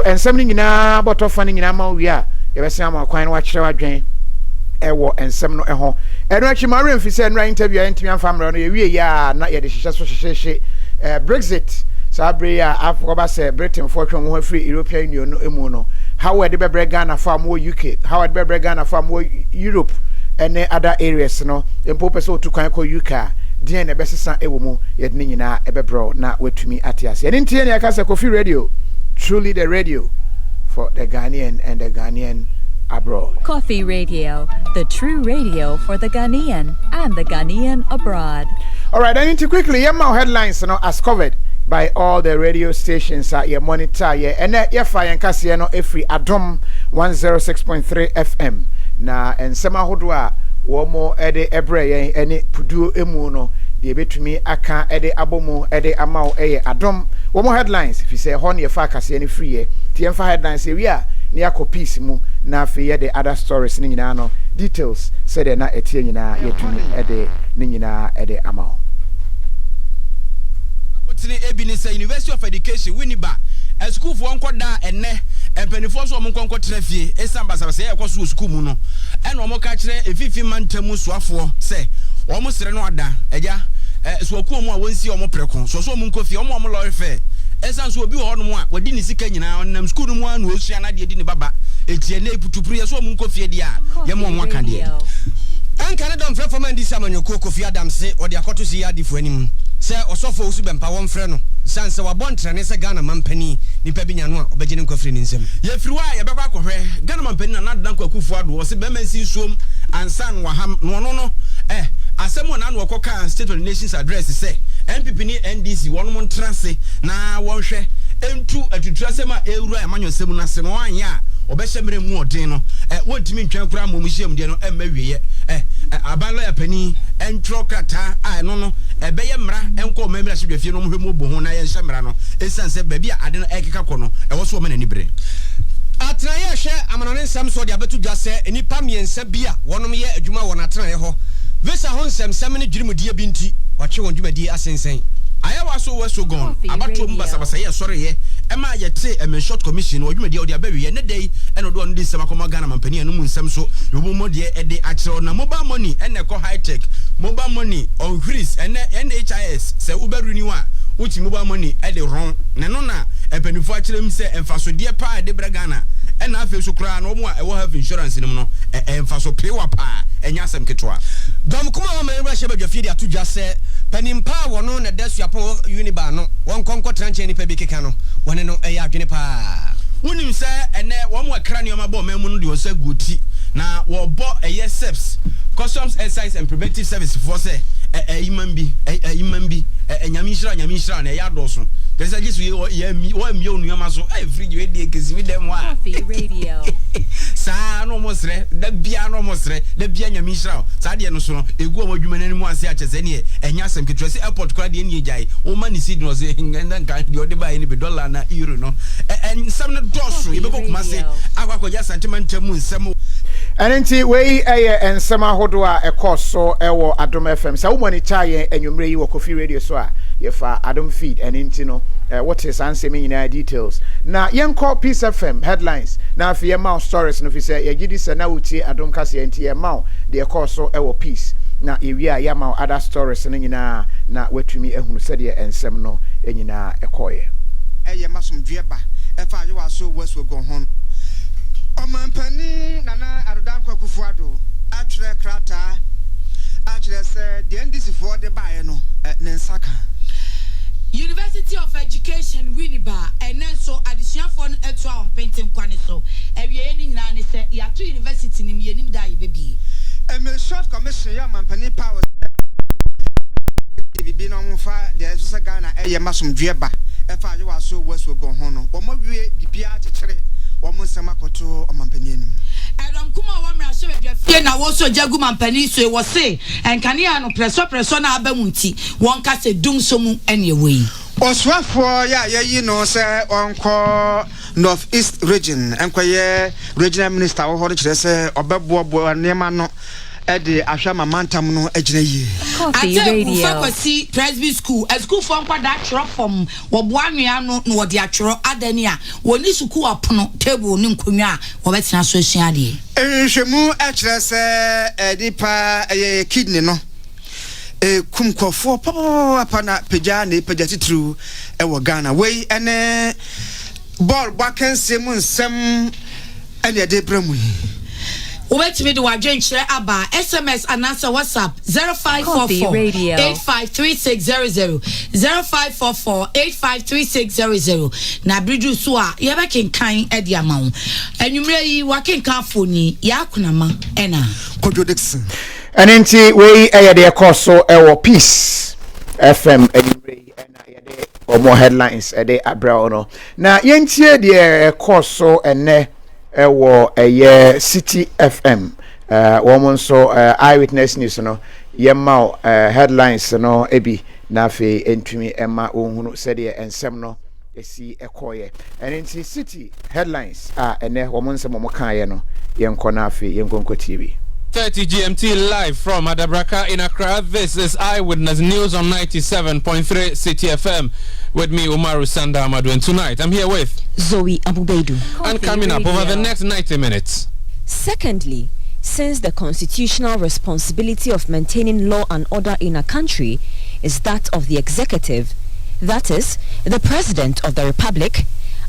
and something in a bottle funding in a mouth, yeah, ever say I'm a quite watch our drain. Ewo and some no eho. And actually, my room, if you say, right interview, and family, we are not yet just Brexit. Sabria, I've said Britain fortune more free European Union no. How would the Bebre Ghana farm more UK? How would Bebre Ghana farm more Europe and other areas? No, and Pope so to Kanko UK. Dear the best son ewomo yet nina ebebro na with me atias. And in Tiania Casa KOFI Radio, truly the radio for the Ghanaian and the Ghanaian abroad. KOFI Radio, the true radio for the Ghanaian and the Ghanaian abroad. All right, I need to quickly Yamau headlines as covered by all the radio stations at your monitor and your fire and Cassiano every Adom 106.3 FM. Na and Sama Hodwa Womo Ede Ebre any Pudu Emuno the betumi aka ede abomo ede amao Adom. One more headlines if you say honey a focus any free TM headlines we are near copies mu na fe the other stories ni nyina no details said na etie nyina yetumi ede ni nyina ede amao. Ebenezer University of Education Winneba a school for one quarter and ne and penny for some conquer traffic a sambasa say across school muno and one more catcher a 15-man temuswafo say almost renoada eja so come won't see or more precon so mun coffee or more lawyer fair essence will be on one what didn't see Kenya on school one will see another didn't baba it's a name to pre so mun coffee dia yamon one candia and Canada from this summer your Kofi Adam say or the akoto see adi for any say osofo usu bempa won frɛ no sanse wabɔ ntrane sɛ Ghana mampani nipa bi nya no a obegye nkofri ne nsɛm ye friwa ye bɛkɔ akɔhwɛ Ghana mampani na nadan kwakufu ado wo se bɛma nsi nsuom ansan waham no no asɛm na no wɔkɔka State of the Nations address sɛ MPP ni NDC wɔn mo ntrase na wɔnhwɛ entu atutrasɛm a ewura amanyɔsɛm na se no anya obɛhyɛ mere mu ɔden no wɔntimi ntwan kura mo muhyiam de no emma wieye abalo ya pani entro krata a no ebeye mra enko mamira hwedwafie no mohwɛ mu bo ho na ye hyɛ mra no esanse ba bia ade no ekeka kɔ no ɛwɔ so ma nani bere atena ye hwɛ amanone nsɛm so de abetu dwa sɛ enipa miensa bia wɔnom ye adwuma wɔ na atena ye hɔ visa ho nsɛm ne dwirimudie bi nti wɔtwe wɔn dwumadie asensen ayawa so weso gon abatom basabasa ye sɔre ye ema ye te emen short commission odwumadie odi abawi ye ne dai eno do ndi nsɛm akɔma Ghana mampani anu mu nsɛm so yobo modie ede akyerɛ na mobile money ene ko high tech mobile money on Greece ene NHIS se uberu ni wa uti mobile money ede ron ne no na empanifo akyerɛ m sɛ emfasodie pa ede bra Ghana ena afi so kra na omo a ewo have insurance nim no emfaso pewa pa enya asɛm ketwa dom kuma wa mɛra hyɛ badwafie de atodwa sɛ panimpa wono na dasu apo Uniba no won konko tranche ni pa bi keka no wone no ɛyɛ adwene pa wonim sɛ ene wo mo akra ne ɔmabɔ mamu no de osa guti na wo bɔ ɛyɛ SEPS Customs Excise and Preventive Service for sɛ imambi nyamishira na ɛyɛ adoso pesa gisu ye mi onuama so free you dey kesi mi dem wa KOFI Radio sa no mosre da bia no mosre da bia nyamishira sa de no so no egu omadwuma nani mu ase akyese ne enya asem ketwa se airport kra de ne jai o mani seed no se ngenda nka de ode ba ni be dollar na euro no nsam no doso ye be kokuma se akwakoja sentiment mu nsam Anenti we and Sama Hodwa a course so ewo Adom FM. So woman chaye and you may KOFI Radio so yefa Adom feed and intino what is answer me in details. Now young call Peace FM headlines. Now if your mouth stories and if you say ya gidi sa na uti Adom kasi enti your mouth the course so ewo peace. Now if we are yama other stories and na wetumi ehunu said ye and sem no enyina ekoye. Masum drieba efa you are so west we go home. Omampani nana arodan kwakufu ado atwere krata atwere se the NDC for the buy no nensaka University of Education Winneba and so addition for eto on painting kwane so ewie ni nyina ne se ya to university nim ye nim dai bebi short commission ya mampani power bibi no mfa the so Ghana masum drieba efa you are so west we go home no omo wie bibia kyekere Wamusama koto omampani enim. Adam kuma wamra hye badwafie na wo so jagu mampani so e wo se enkania no preso na abamunti won ka se dum so mu ene wei. Oswafo ya yi no se onko North East region enkoye regional minister wo hore kire se obebobo nema no Ede Ashama Mantam no Ejne. KOFI Radio. Fakwasi Presby School. A school for that drop from Wabwaniano no diatro Adenia. Woni suku apono table ninkunya wabetina so hyiade. Shemu atre se edipa kidney no. Kumkofo papa na peja ne peja titru e wo Ghana. We ene ball bakense mu nsem ene de bramu. Wait me do adwen kire aba SMS and answer WhatsApp 0544 853600 0544 853600 na bridge so a ye be kenkan e de ama wo enwumre yi wa kenkan foni ya kunama ena Kojo Dixon Anenti we de koso e wo peace FM enwumre yi ena ye de omo headlines e de abra ono na yentie de koso ene ewo eye City FM woman so eyewitness news no yema headlines no ebi na fe entumi ema ohunu sede ensem no esi ekoye enti City headlines ene woman nsem mo kan ye no yenko na fe yenko TV 30 GMT live from Adabraka in Accra. This is Eyewitness News on 97.3 City FM. With me, Umaru Sanda Amadu. And tonight, I'm here with Zoe Abubeidu. And coming up over the next 90 minutes. Secondly, since the constitutional responsibility of maintaining law and order in a country is that of the executive, that is, the President of the Republic,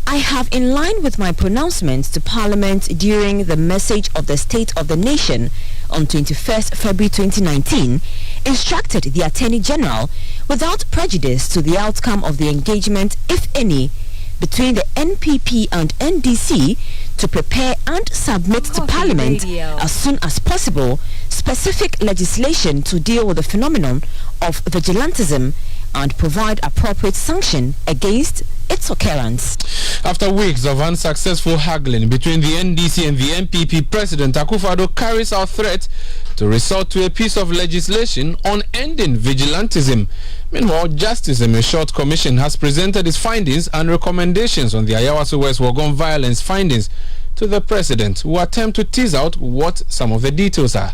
I have, in line with my pronouncements to Parliament during the message of the State of the Nation on 21st February 2019, instructed the Attorney General, without prejudice to the outcome of the engagement, if any, between the NPP and NDC, to prepare and submit to Parliament as soon as possible specific legislation to deal with the phenomenon of vigilantism and provide appropriate sanction against its occurrence. After weeks of unsuccessful haggling between the NDC and the NPP, President Akufo-Addo carries out threat to resort to a piece of legislation on ending vigilantism. Meanwhile, Justice Emeshort Commission has presented its findings and recommendations on the Ayawaso West Wagon violence findings to the President, who attempt to tease out what some of the details are.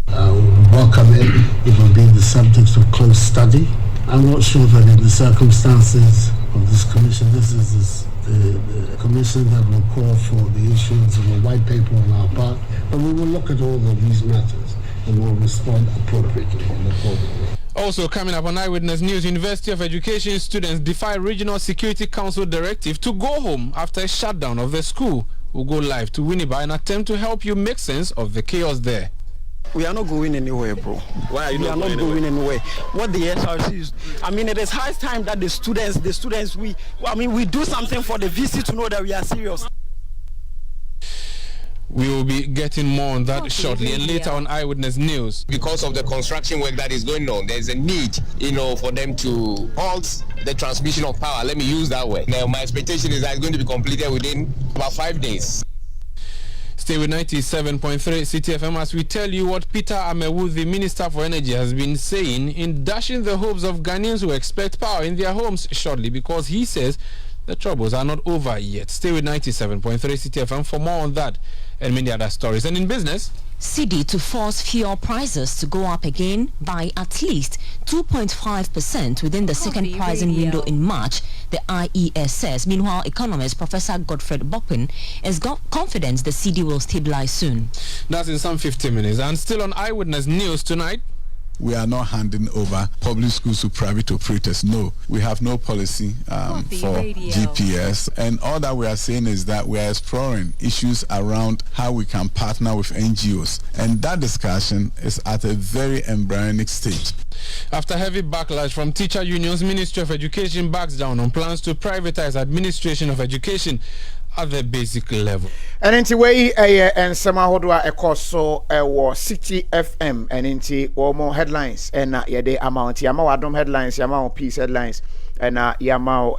Welcome it. It will be the subject of close study. I'm not sure that in the circumstances of this commission, this is the commission that will call for the issuance of a white paper on our part, but we will look at all of these matters and will respond appropriately and accordingly. Also coming up on Eyewitness News, University of Education students defy Regional Security Council directive to go home after a shutdown of the school. We'll go live to Winneba and attempt to help you make sense of the chaos there. We are not going anywhere, bro. Why are you not going anywhere? What the SRC is, I mean, it is high time that the students, we do something for the VC to know that we are serious. We will be getting more on that shortly and later on Eyewitness News. Because of the construction work that is going on, there's a need, for them to halt the transmission of power. Let me use that word. Now, my expectation is that it's going to be completed within about 5 days. Stay with 97.3 City FM as we tell you what Peter Amewu, the Minister for Energy, has been saying in dashing the hopes of Ghanaians who expect power in their homes shortly, because he says the troubles are not over yet. Stay with 97.3 City FM for more on that and many other stories. And in business, CD to force fuel prices to go up again by at least 2.5% within the second pricing window in March, the IES says. Meanwhile, economist Professor Godfred Bokpin has got confidence the CD will stabilize soon. That's in some 50 minutes. And still on Eyewitness News tonight, we are not handing over public schools to private operators. No, we have no policy for GPS. And all that we are saying is that we are exploring issues around how we can partner with NGOs. And that discussion is at a very embryonic stage. After heavy backlash from teacher unions, Ministry of Education backs down on plans to privatize administration of education at the basic level. And into way and some hodwa ekoso City FM and into more headlines and yede amount yama wadom headlines yama peace headlines and yama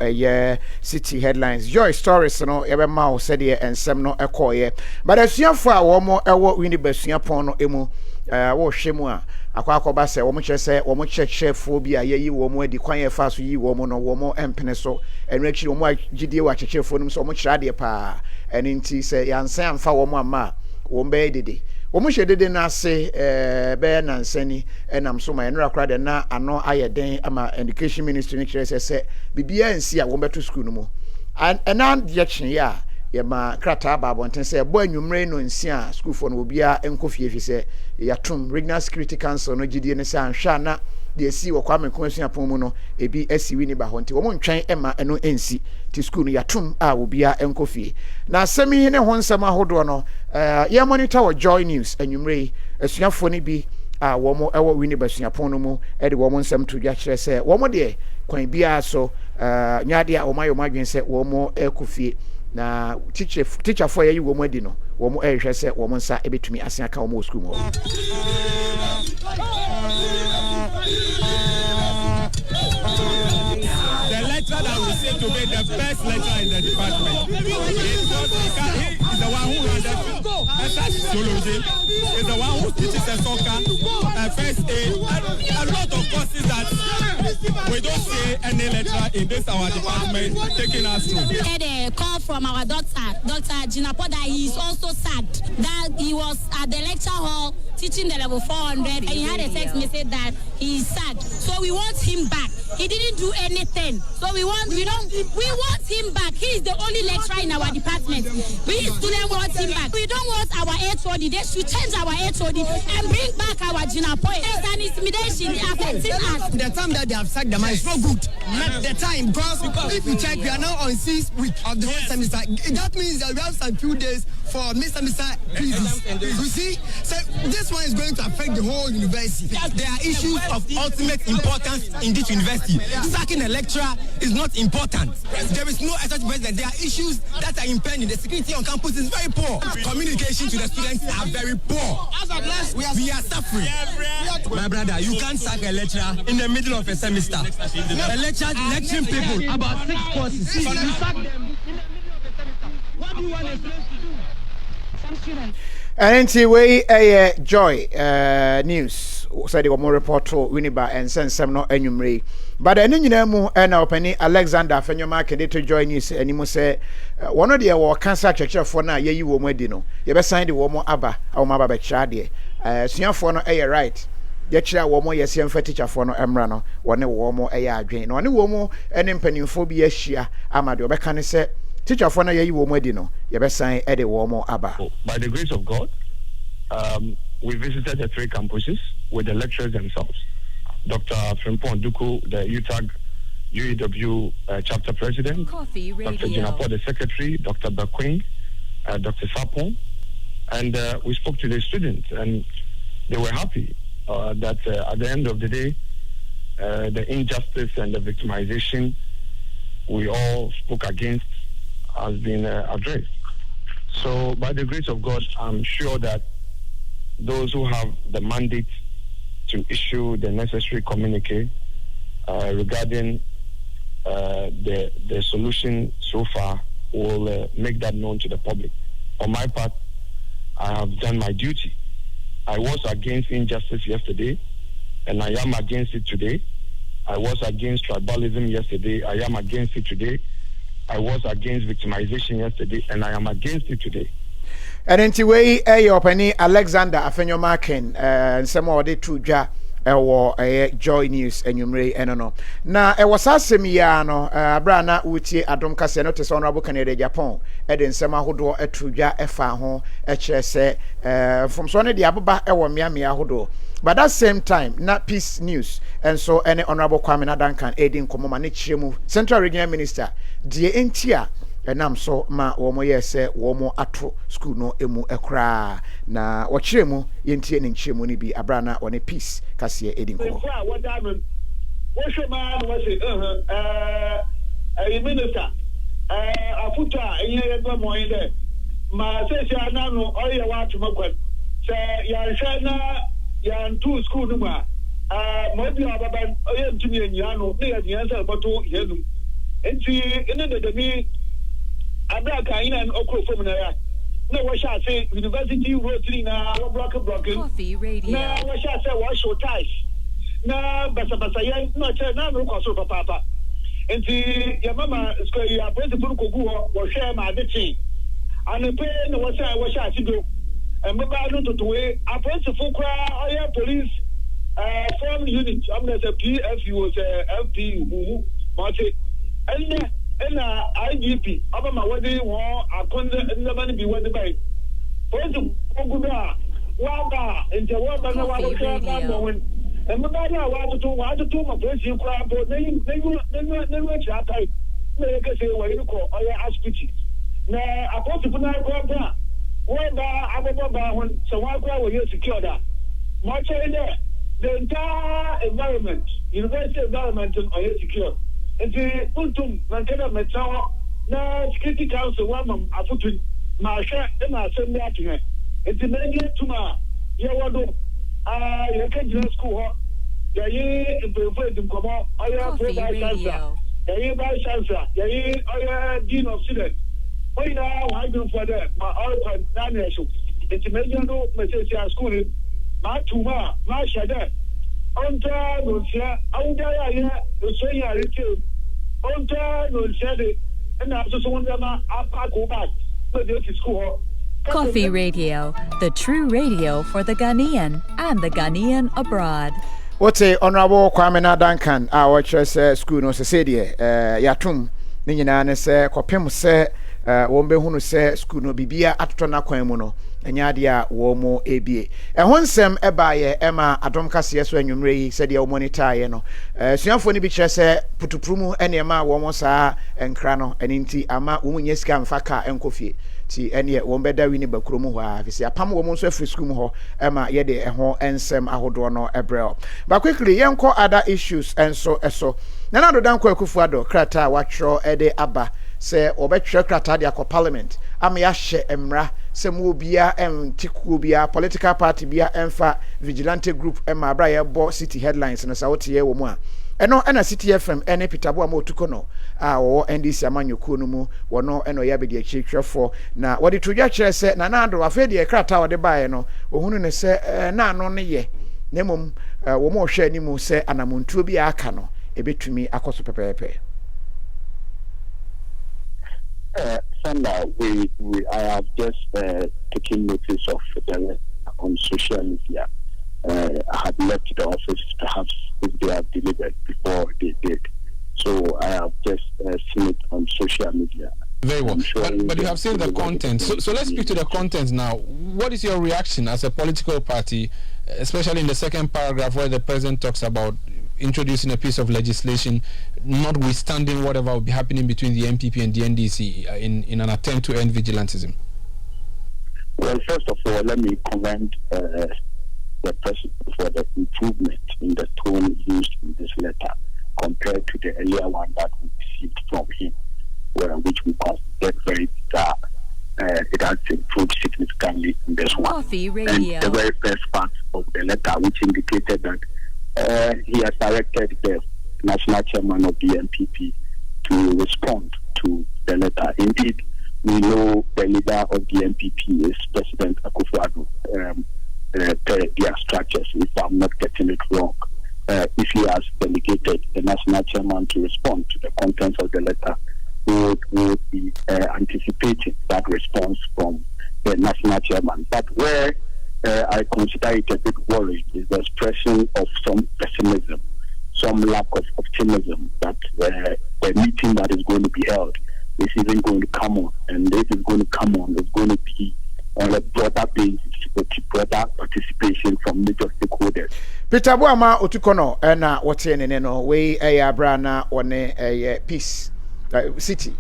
city headlines joy stories no ebe ma said and some no ekoye but as you for womo Winneba pono emu wo hwemu a akwa se wo mo kyerese wo mo kyekyerefoɔ bi a yeyi wo mo adi kwan efa so yi wo mo no wo mo empene so enwe kiri wo mo agidie wa kyekyerefoɔ num so wo mo kyerade pa eni nti se yansan amfa wo mo ama wo mbe dede Omo shedede na se be na nsani enam so ma enra kra de na ano ayeden ama education ministry ni kire se bibia nsi a wo beto school no mo ena de kyen ya ye ma krata ba bonten se bo anwumre no nsi a school for no obia enkofie fi se yatum regional security council no gidie ne se anhwa na de si wo kwa menko asuapon mu no ebi asiwi ni ba ho nti wo mo ntwen ema eno ensi ti school no yatum a obia enkofie na asemi ne ho nsem ahodo no ye monitor wo Joy News anwumre asuafo ni bi a wo mo ewo wini basuapon no mu e de wo mo nsem to dwa kire se wo mo de kwan bia so nyaade a wo mayo madwen se wo mo ekofie na teacher for ye wo mo adi no wo mo ehwe se wo mo nsa ebetumi asen aka wo mo school mo. The lecturer that we say to be the best lecturer in the department is the one who understood sociology, is the one who teaches the soccer, first aid, a lot of courses that we don't see any lecturer in this our department taking us through. We had a call from our Dr. Jinapo that he is also sad that he was at the lecture hall teaching the level 400 and he had a text message that he is sad. So we want him back. He didn't do anything. So we want him back. He is the only lecturer in our department. We students want him back. We don't want our HOD. They should change our HOD and bring back our Jinapo. It's an intimidation affecting us. The time that they have sacked the man is not good. Not the time because if you check, we are now on 6th week of the whole semester. That means that we have some few days for semester quizzes. You see, so this one is going to affect the whole university. There are issues of ultimate importance in this university. Sacking a lecturer is not important. There is no such president. There are issues that are impending. The security on campus is very poor. Communication to the students are very poor. We are suffering. My brother, you can't sack a lecturer in the middle of a semester. A lecturer lecturing people about 6 courses. You sack them in the middle of a semester. What do you want a student to do? Some students. And we Joy News said the more report to Winiba and send some no enumere. But any mu and opening Alexander Fenyoma Kedeto Joy News and you say one of the cancer check for now ye wo medino. You be sign the womo aba or maba be chade. Sian for no right. Yechira womo yesian fa teacher for no emra no one womo adwen. No one womo any mpanimfo bi ahia amade obeka ne se teacher for na ye wo madi no ye be sign e de wo mo aba. By the grace of God, we visited the 3 campuses with the lecturers themselves. Dr. Frimpon Duku, the UTAG UEW chapter president, KOFI Radio. Dr. Jinapo, the secretary, Dr. Bakwing, Dr. Sapon, and we spoke to the students, and they were happy that at the end of the day, the injustice and the victimization we all spoke against has been addressed. So by the grace of God, I'm sure that those who have the mandate to issue the necessary communique regarding the solution so far will make that known to the public. On my part, I have done my duty. I was against injustice yesterday, and I am against it today. I was against tribalism yesterday. I am against it today. I was against victimization yesterday, and I am against it today. And anyway, opening Alexander Afenyoma Ken and some of the 2 dwa Joy News enumere eno na was asem ya no abrana utie adom kase no te honorable Canada Japan de nsem ahodo atudwa efa ho kire se from so ne de ababa miamia ahodo. But that same time, na Peace News and so any honorable Kwame Nadankan aiding komoma ne chiremu Central Regional Minister die entia enam so ma womo yese womo ato school no emu ekra na wo chiremu yentie ne chiremu ni bi abrana one Peace kase aiding komo wo shema no say minister afuta enye gba mo inde ma se sia na no oye wa atuma se ya hwe na yan to school no ma mo bi ababa oye ntumi anyia no na ya nyia sa bato yenum enti ene de mi abaka ina okro fom na ya na wo sha say university road na block KOFI Radio na wo sha say wo show ties na basa ya no che na no kwaso papa enti ya mama school ya principal ko gu wo hwe ma de chi anepe na wo sha sido mobile no to way apprentice kra police form unit amna say PFU say FPU mate and IGP abama wadi won akonde ndaba bi wadi bai police oguda waba nje waba na waba kra ba won mobile na wa to ma police kra bo na chatai na ke say wa ko hospital na apprentice na kra ba waba ababa won so wa kra wo secure da much the entire environment, university environment is secure. And the ultim Mantena Metal, now Security Council, one I put in my share and I send that to her. It's the many to my Yawado, you can school, the year in the come out, I have by Chancer, the Dean of Student. Why now I do for them, my all financial. It's a major message school. Ma tuma ma shada onta no sia awda ya so ya rete onta no sia de na so so wonda ma apa go back so dey to school. KOFI Radio, the true radio for the Ghanaian and the Ghanaian abroad. What a honorable Kwame Duncan our church school no se de yatum ni nyina ne se kopem se won be hunu se school no bibia atoto na kwan mu no enyadia wo mo ebie ehonsem ebaye ema adom kase so anwumre yi se de wo monitor ye no suafo ni bi kire se putuprumu ene ema wo mo saa enkra no eninti ama wo munye sika mfaka enkofie ti ene wo beda wi ni bakromu ho a fisi apam wo mo so afri school mu ho ema ye de eho ensem ahodo no ebrel ba quickly yenko other issues enso eso nana do danko akufuado krata watro ede aba se obetwe krata de akọ parliament ama ya hye emra se mu obia tiku bia political party bia emfa vigilante group ema bra ye bo city headlines no sa wote ye wo mu a eno ena city fm ene pitabo ama otuko no a wo ndc amanyoku no mu wono eno ya bedi akirehwefo na wodi tudwa kire se na na ado afedi e krata wode baaye no ohunu ne se na ano ne ye nemom wo mo hwe ani mu se anamontuo bia aka no ebetumi akoso pepepe. Sunday, I have just taken notice of the letter on social media. I had left the office perhaps if they have delivered before they did. So I have just seen it on social media. Very well. Sure but you have seen the content. So let's speak to the content now. What is your reaction as a political party, especially in the second paragraph where the president talks about introducing a piece of legislation, notwithstanding whatever will be happening between the MPP and the NDC in an attempt to end vigilantism? Well, first of all, let me commend the president for the improvement in the tone used in this letter compared to the earlier one that we received from him, which we considered very bizarre. It has improved significantly in this one. KOFI Radio. And the very first part of the letter, which indicated that he has directed the national chairman of the MPP to respond to the letter. Indeed, we know the leader of the MPP is President Akufo-Addo, per their structures, if I'm not getting it wrong. If he has delegated the national chairman to respond to the contents of the letter, we would be anticipating that response from the national chairman. But where I consider it a bit worrying is the expression of some pessimism, some lack of optimism that the meeting that is going to be held is even going to come on, and this is going to come on, is going to be on a broader basis with broader participation from major stakeholders. Peter Boama Otukono ena wote ne no we abra na one peace city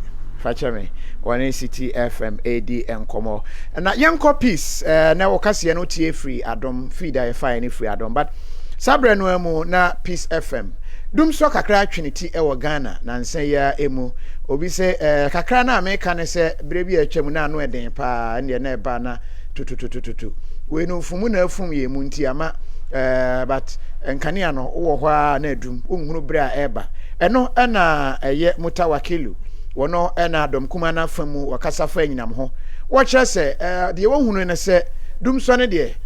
fachame one city FM AD enkomo na yenko peace na wokase no tie free adom feed I fine free adom but sabre no emu na peace FM dum so kakra atweniti e wo Ghana na nsen ya emu obi se kakra na America ne se brebi atwam na no eden pa ne na eba na tututututu we no fumu na afum ye mu nti ama but enkania no wo ho a na adum onhunu bre a eba eno na eye mutawakilu wono ena adom kuma na famu wakasa fa nyinam ho wo kire se de wo hunu ne se dum so ne de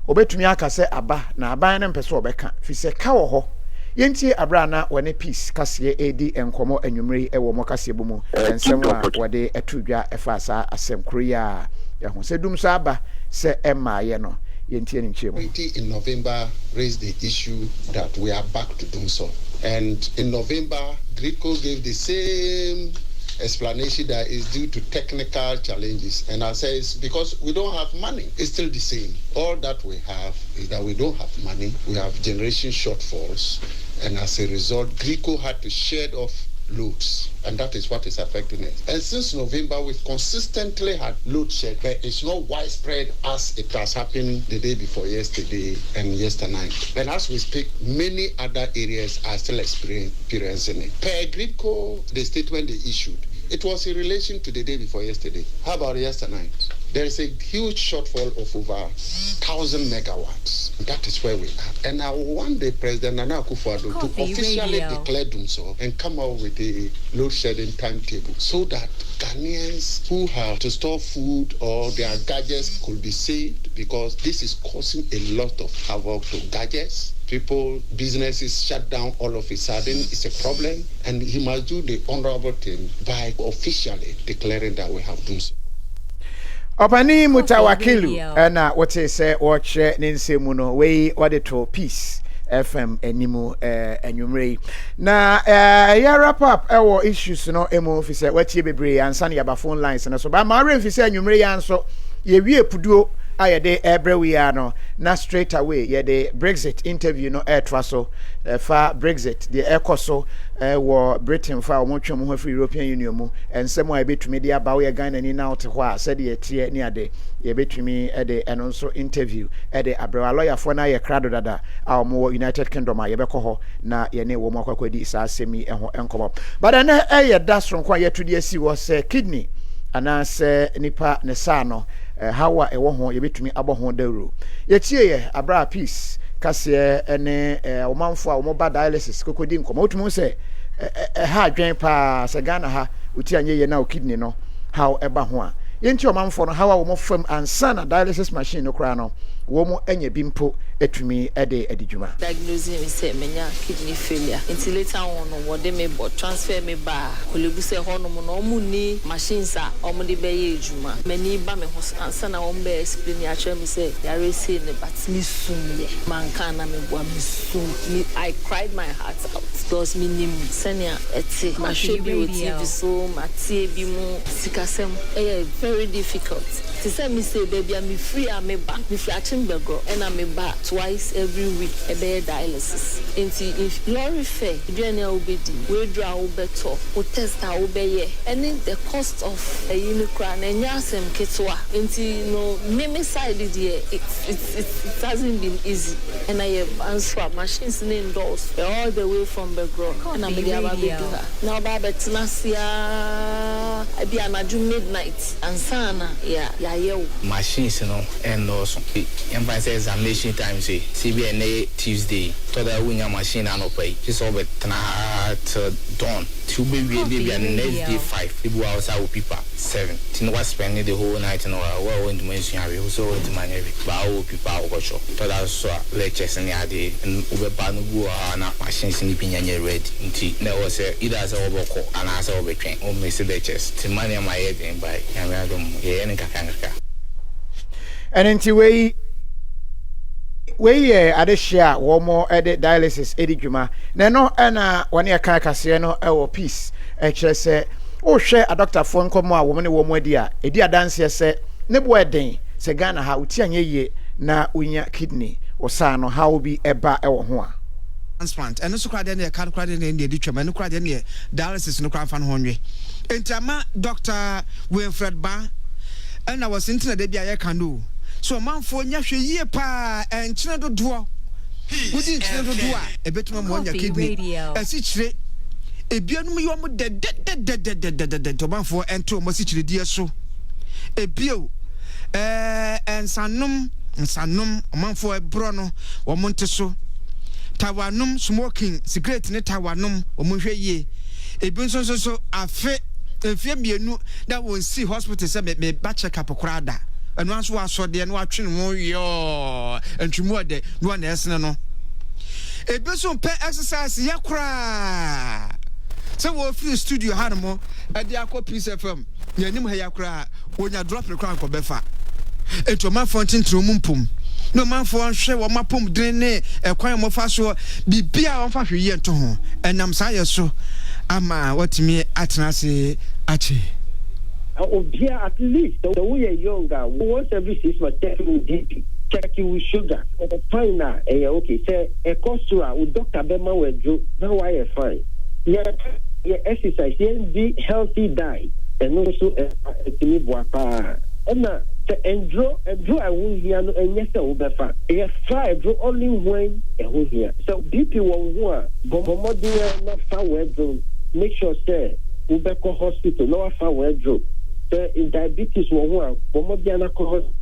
obetumi aka se aba na aban ne mpese obeka fi se ka wo ho yenti abrana wone peace kase edi enkomo anwumre e wo mo kase bumu ensem a wode atudwa efasa asem kroya ya ho se dum so aba se emma ye no yentie ni nchemu. In November raised the issue that we are back to doing so, and in November GRICO gave the same explanation that is due to technical challenges, and I say it's because we don't have money. It's still the same. All that we have is that we don't have money. We have generation shortfalls, and as a result GRICO had to shed off loads, and that is what is affecting it. And since November, we've consistently had load shed, but it's not widespread as it has happened the day before yesterday and yesternight. And as we speak, many other areas are still experiencing it. Per GRICO, the statement they issued, it was in relation to the day before yesterday. How about yesternight? There is a huge shortfall of over 1,000 megawatts. That is where we are. And I want the President Nana Akufo-Addo to officially declare them so and come out with a load shedding timetable so that Ghanaians who have to store food or their gadgets could be saved, because this is causing a lot of havoc to gadgets. People, businesses shut down all of a sudden. It's a problem, and he must do the honorable thing by officially declaring that we have done so. Opani Mutawakilu and what they say watch Nancy Muno way what it to peace FM enimu enyumre na ya wrap up our issues no emo officer what ye bebre ansa na phone lines na so ba ma remfi say enyumre ya nso ye wie puduo ayede every no na straight away ye the Brexit interview no so fa Brexit the ekoso wo Britain fa omotwem ho free European Union mu ensemo a betumi dia ba we Ghana ni na wote ho a said ye tie ni ade ye betumi de eno nso interview de abrewa lawyer for na ye krado dada a mo United Kingdom a ye bekọ ho na ye ne wo mo kwakwadi sa asemi ho enkomo but na ye dasron kwa ye tudi asi wo se kidney anase nipa ne sa no hawa ewo ho ye betumi abo ho dawro ye tie ye abra peace kase ene omanfo a omoba dialysis kokodi nkomo otumu se ha adwen pa se Ghana ha uti anye ye na o kidney no how eba ho a ye nti omanfo no hawa wo mo fam ansa na dialysis machine no kra no wo mo anya bimpo etumi ede adijuma diagnosing me say menya kidney failure until later on no wode me but transfer me ba kolebu se ho no mo no mu ni machines a o mo de be ye adjuma mani ba me ho ansa na wo be explain ya tell me say yare say ne but me sum ye man kan na me bua me sum me I cried my heart out because me nim senia eti ma hwe bi o TV so ma tie bi mu sikasem very difficult to say me say baby I'm free am me back me free Begro and I'm back twice every week a bed dialysis. If lorry fare, DNA obedi, we draw better, we test our obey, and then the cost of a unicron and yasem ketwa. No, meme side it hasn't been easy. And I have answered machines indoors all the way from Begro. And I'm a now Baba Tinasia, I be an midnight and sana, yeah, machines, and also. And say examination time say CBNA Tuesday to the winner machine and pay just over to dawn to be and next day 5 people outside with people 7 tin was spending the whole night in our went to mention we also went to manage but people over show to that so lectures in the day and over banu na machines in the ready until there was either as over and as over train or miss lectures to money my head and by and any kakanga and until we adeshia wo mo edit dialysis edijuma na no na woni aka kase no e wo peace e kire se o hwe a doctor fo nkomo a wo ne wo mo adi a edi adanse se ne bo eden se Ghana ha uti anye ye na unya kidney o sa no how bi eba e wo ho a transplant and so krade na ka krade na ndi twema no krade na dialysis no kra fa no honwe entama Dr. Winfred Ba and I was into the bia ye kanu so manfo nya hwe yie pa enkyene dodo wudi enkyene dodo a ebetuma mo nya kidney asikyire ebianum yom de to manfo ento mo sikyire die so ebio ensanum manfo ebro no wo monte so tawanum smoking cigarette ne tawanum wo mo hwe yie ebi nso so afe efie mienu that won see hospital say me ba check up krada and once was so there no atwene mo yo entwimu ade no na esene no ebeso pe exercise yakura so wo free studio hanmo ade akọ Peace FM yanim ha yakura wonya drop the crown ko befa eto ma fontin trumumpum no man for hwe wo mapom den ne ekwan mo fa so bibia wo fa hwe to ho enam sa ye so ama watimi atena se achi obia at least the way you're younger once every 6 months check you with sugar fine na okay say e cost you a doctor be ma wedro na why you fine yeah exercise the healthy diet and also etimi boapa na endro I won't hear no enyese obefa e fa endro only when e ho here so BP won ho a bomodi na fa wedro make sure say ubeko hospital no fa wedro in diabetes won ho a bomodi na ko hospital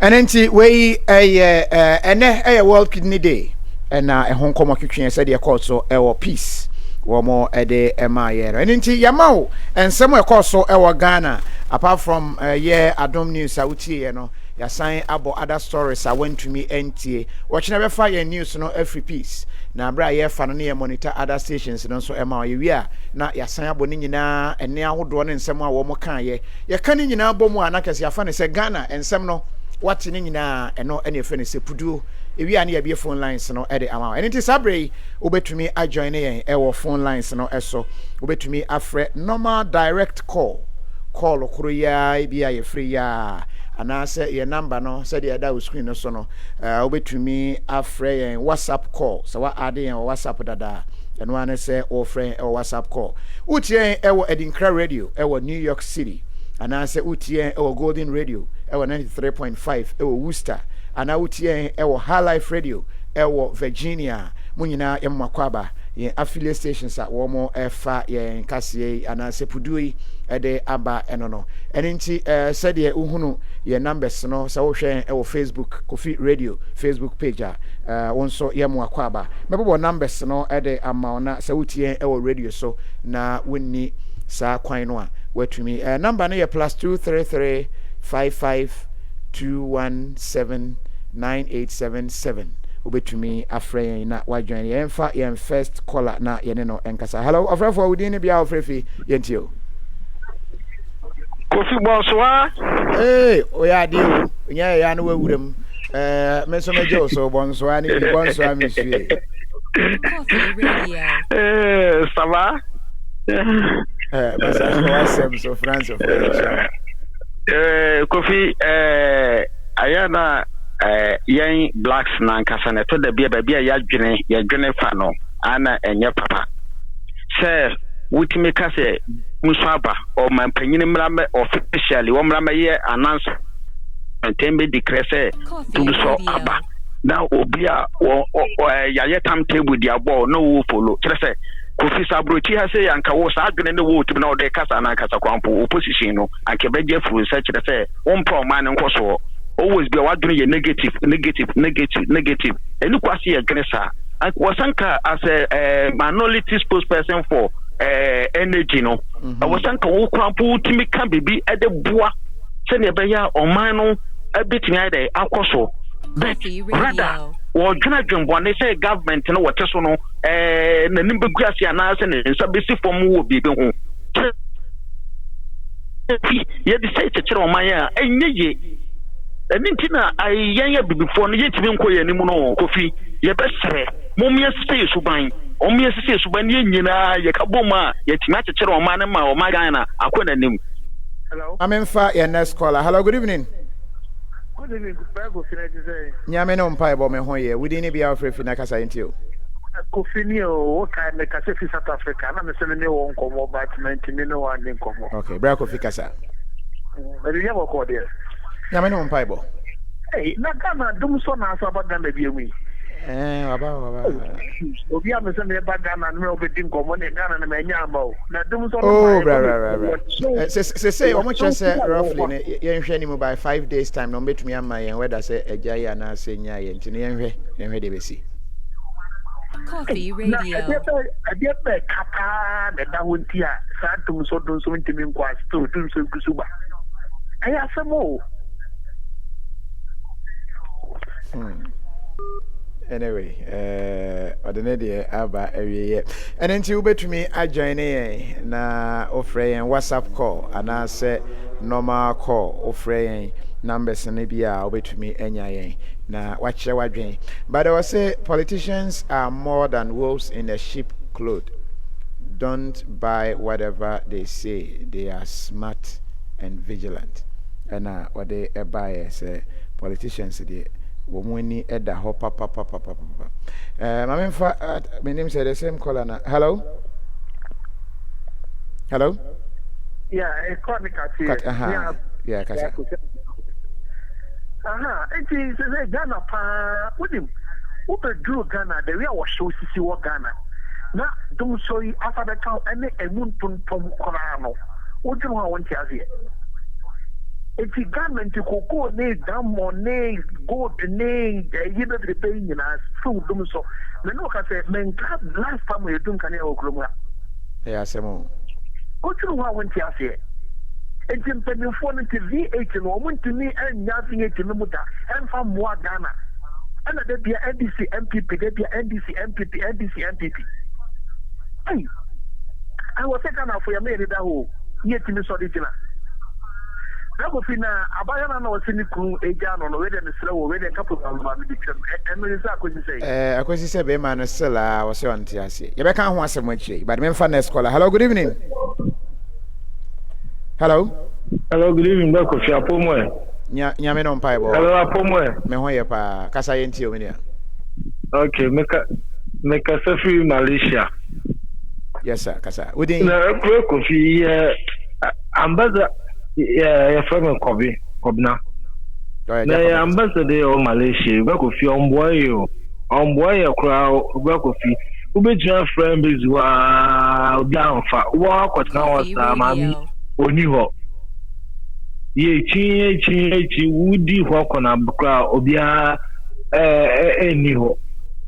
anenti we ene World Kidney Day na ehon komo twetwe se de call so peace womo ede emaye anenti yamao ensem call so Ghana apart from Adom News awutie no ya sign abo other stories I went to me NTA watching ever fire news no every piece na bra ye fa no ye monitor other stations no so ema ye wi na ya sign abo ni nyina ene ahodo no ensem a wo mo kan ye ka ni nyina bomu anakase afa ne se Ghana ensem no what ni nyina eno ene fe ne se pudu ewi ani ya be phone lines no ede ama enti sabre obetumi ajoin yen e phone lines no eso obetumi afre normal direct call okoro ya bia ye free ya anase ye number no said ye da screen no so no obetumi afre yen WhatsApp call so wa ade yen WhatsApp dada eno ane say o friend WhatsApp call utie e wo Edinkra radio e wo New York City anase utie e wo Golden radio e wo 93.5 e wo Worcester ana utie e wo High Life radio e wo Virginia munyina yemakwaba yen affiliate stations a wo mo efa yen kase anase pudui ede aba enono enenti said ye uhunu ye numbers no sa wo hwe e wo Facebook KOFI radio Facebook page wonso yemakwaba mebo numbers no ede ama na sa utie e wo radio so na wonni sa kwan no a watumi number no ye +233 55 217 9877 obetumi afre na wajoin ye mfa ye first caller na ye no enkasa hello afrafo within bia afrefi yentio Kofi bonsoir oya di nya ya no wawuram me so mejo so bonsoir ni bonsoir monsieur KOFI radio ça va basa ko asem so France of Kofi ayana yen blacks na nkasa na to da bia ya dwene fa no ana enye papa se wutime ka se musaba o mampanyini mrame officially wo mrame ye announce tembe declare se so aba na obia ya ye timetable dia ball no wo follow kire se Kofi sabrochi ha se yanka wo sa adwene ne wo tumi na o de kasa na kasa kwampo opposition no anke beje fu se kire se wo mpa man nkoso always be what you negative. And look what see a gressa. I was as a minority spokesperson for energy. No, I was who crumple to me can be at the bois. Send a bear or mano a bit near the alcoso. But rather, or Jonathan, when they say government, you know what, just no, the number grassy and as and submissive for more be the home. Yet the state of my and Nintina, I yanya before the Yatim Koya Nimuno, Kofi, ye best say, Momia stay Subain, Omia stay Subanina, Yakaboma, yet match a chair or manama or Magana, I couldn't name. Hello, I'm in far your next caller. Hello, good evening. Good evening, Yameno Piebo Mehoye, we didn't be out for Finacasa into you. Kofinio, what kind of Casafi South Africa? I'm a selling one come over 90 minutes and then come. Okay, Braco Ficasa. But you have a call there. Yameno Piebo. Hey, Nakana, do so now about them, baby. About we have a Sunday back down and we'll be doing common and Ghana and Mayamo. Oh, right. Say, how much I say roughly, you're by 5 days' time, no meet me and my and whether say a giant and say, yeah, and ready to see. KOFI radio. I get the Kata, the Dawuntia, Santum, so don't so intimate quite to do so. I have some more. Anyway, ordinary aba every year. And then you bet me I join na offer and WhatsApp call and I say normal call ofre numbers ne bia obetumi enya yen na wakyere wadwen. But I will say politicians are more than wolves in a sheep cloth. Don't buy whatever they say. They are smart and vigilant. And what they buy say politicians they womuni edda ho papa. My name said the same caller now. Hello? Yeah, a chronic yeah, Kasa. It is a Ghana pa with him. Uber drew Ghana, the real was show Sisi wa Ghana. Na don't show you after the count any a moon from Corano. What do you want to hear? If you government to cocoa names, down more names, gold names, you better be paying us through them. So, the no can say, men, last time we don't can hear. Yeah, Samo. What do you want to hear? And then penny phone to V8 and woman to me and nothing to Muta and from more Ghana. And there be NDC MPP, there be NDC MPP. Hey, I was taken out for your maid that who yet in the original. Abofina abayana na wasini ku eja no we dey slow we dey couple of malediction and me say akwesi say be man still was say on tiase ye be kan ho asem achi but me fa next caller. Hello, good evening. Hello, good evening, Dr. Fiapomo. Nyame no mpai bo. Hello, Apomo. Me ho ye pa kasa ye nti o me dia. Okay, make a free Malaysia. Yes sir, kasa. Udin na KOFI ambassador from Kobna. Na ambassador of Malaysia, KOFI onboy crowd, KOFI. Ubejina friend is down for what now was mami oniho. Ye chi woody walk on a crowd obia eniho.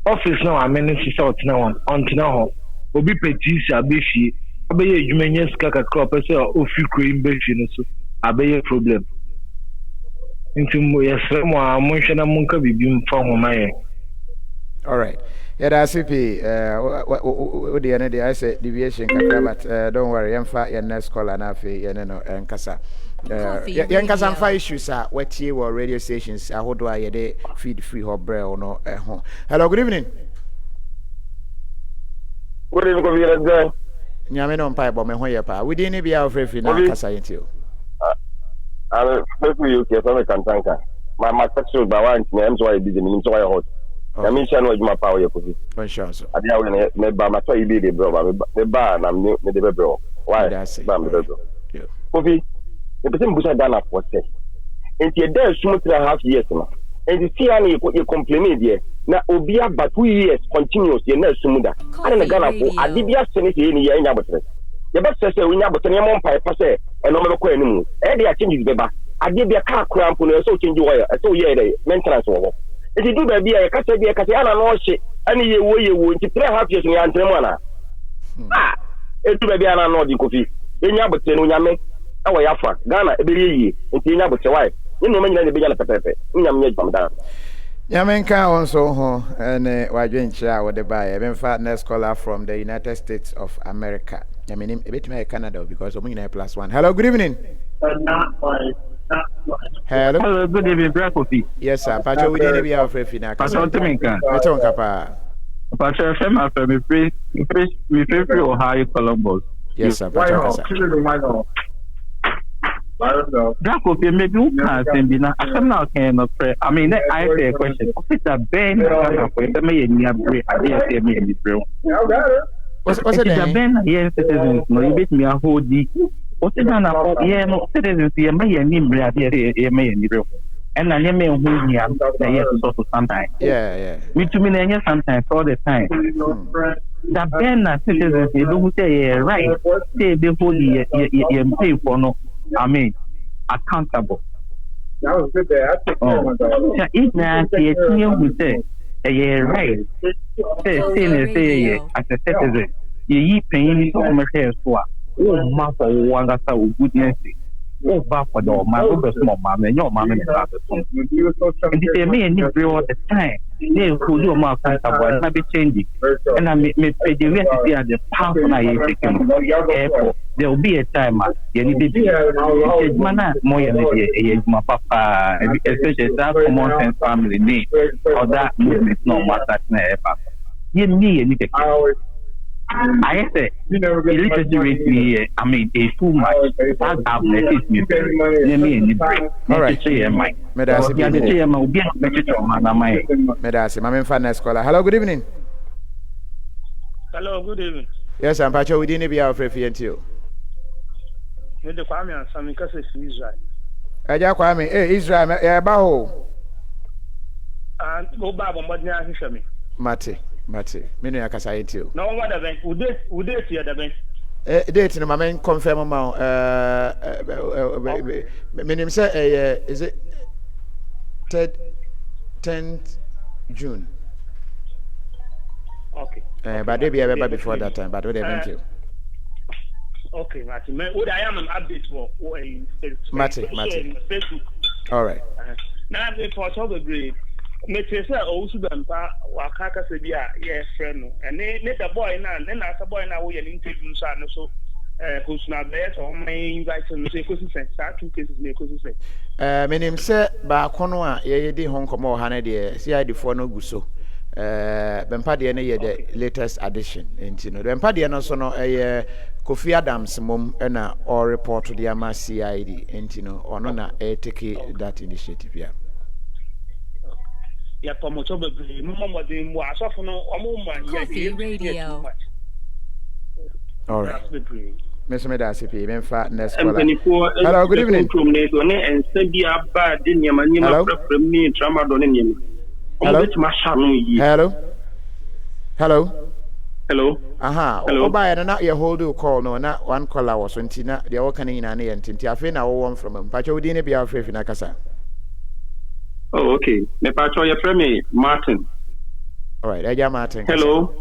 Office now I mean she out now on now. Obi petisi abefi abeye adwumanya sika kakra pese ofi cream befi no so abeye problem nti mo yesre mo amonhwe na monka bibim fa homaye. All right, yeah, that's it. What the end I said deviation kakra, but don't worry, emfa your next caller na fe ye no enkasa yankasa mfa issues a watie wo radio stations ahodo a ye de feed free ho brel no ho. Hello, good evening. Good evening, Kofi. Nyame no mpa bo me ho ye pa. We dey ni bia ofrefi na kasa yenti o. Especially UK from Kantanka. My sexual by one name so I busy meaning so I hot. I mean shall know my power you Kofi. For sure so. Adia we me ba ma so you be the bro me ba na me the bro. Why? Ba me the bro. Kofi, the person busa Ghana for say. Enti there sumo 3.5 years na. And see any you complain there. Na obia but 2 years continuous ye na sumuda ana na Ghana ko adibia sene se ni ye nya botre ye be se we nya botre ye mon pai pa se e no me ko animu e dey change beba adibia ka cramp no so change wire so ye dey maintenance wo e di do ba bia ye ka se bia ka se ana no hye ani ye wo nti 3.5 years ni antrem ana e do ba bia ana no di KOFI ye nya botre no nyame e wo ya fa Ghana e be ye nti nya botre why ni no manyina ne be nya pepepe nyam nya jam Yamenka also ho and wadwencha with the buy benfa next caller from the United States of America. I mean a bit Canada because we +1. Hello, good evening. Hello, good evening, KOFI. Yes sir, Pacho we dey be our free na. Pacho Teminka. Pacho Nkapa. Pacho FM from we free Ohio Columbus. Yes sir, Pacho Kasa. KOFI maybe you can send me now. I mean, I say a question. What's the Ben? What's the Ben? Yes, citizens. No, you beat me a whole D. What's it done? Yeah, no citizens. You may name Brad. You may and I may hold me up. Yes, also sometimes. Yeah. We to me sometimes all the time. The Ben citizens, they don't say right. Say they hold you pay for no. I mean, accountable. That was good there. If now you say, right, say, as a citizen, you paying so much as well. Oh, my for one that's our goodness. Oh, back for the man, small man, and your man is not the same. And they may need all the time. ne who do more accountable na be change and I me pediwe to see the path na you take there will be a time you need to mana moya na my papa especially that common sense family need or that movement no matter na ever you need to I say, illiteracy rate, I mean, a too much. That is me. Let me break. All right. Hello, good evening. Hello, good evening. Yes, I'm Pacho. We didn't be out for you. The Kwame and Sammy Cassis Israel. Aja Kwame, Israel, Baho. And go back on what they are me. Mate, menu akasa yetio. No what the bank, would they see the bank? Date no mamen confirm amount minim say is it 10th June. Okay. But they be able before that time, but what they meant you. Okay, Mate. What I am an update for Mate. Facebook. All right. Now they for all the grade. Me say also bempa wakaka se bia yes friend no and the boy na the boy na wo ye interview so who's not there so my invite no say kosi say start two cases me kosi say menim say ba kono a ye di hon komo ha na de CID for no guso bempa de na ye the latest addition enti no bempa de no so no Kofi Adams mom na all report to the ama CID enti no ono na take that initiative yeah. Ya promote be mo de mo asofo no omo ma KOFI Radio. All right. Mr. Medasipi, Memfa next caller. Hello, good evening. Hello. Aha. Oba ya na ye hold you call no na one caller was ntina de wo kan nyina na ye ntinti afi na wo from mpacho wodi ne bia afrefi na kasa. Oh, okay. Me pacho your friend Martin. All right, Eja Martin. Hello.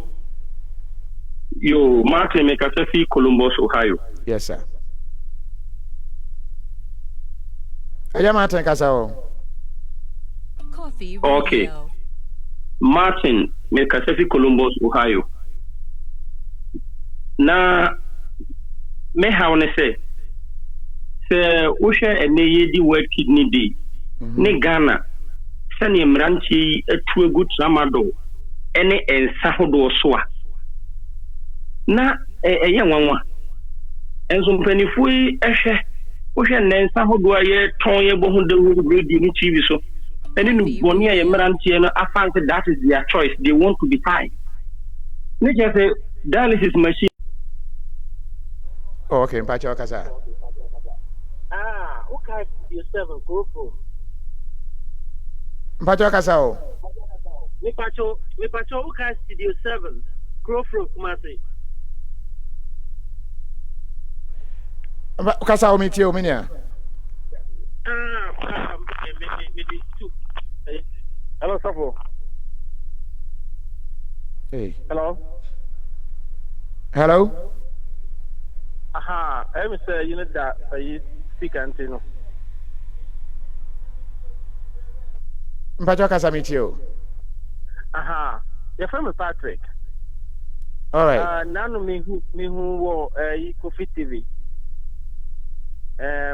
Yo, Martin me kasefi Columbus, Ohio. Yes, sir. Eja Martin kasa KOFI Radio. Okay. Martin me kasefi Columbus, Ohio. Na me haune se usha ene yedi World Kidney Day. Ne Ghana sani mranchi etu egu tramado ene ensa hodo so a na eye nwanwa enso mpanifu ehwe wohwe ne ensa hodo aye ton ye bo hunde radio ni TV so ene nu boni aye mranchi no afan that is their choice they want to be high ne just a dialysis machine. Oh, okay, mpacho kasa okay, yourself go for Mpacho kasa o. Me pacho uka studio 7 Crowfro Kumasi. Kasa o mitio minia. Me hello Safo. Hey. Hello. Aha, I'm say you know that you speak antino. Mpacho kasa mitio. Aha. Your friend Patrick. All right. Nanu me who wo KOFI TV.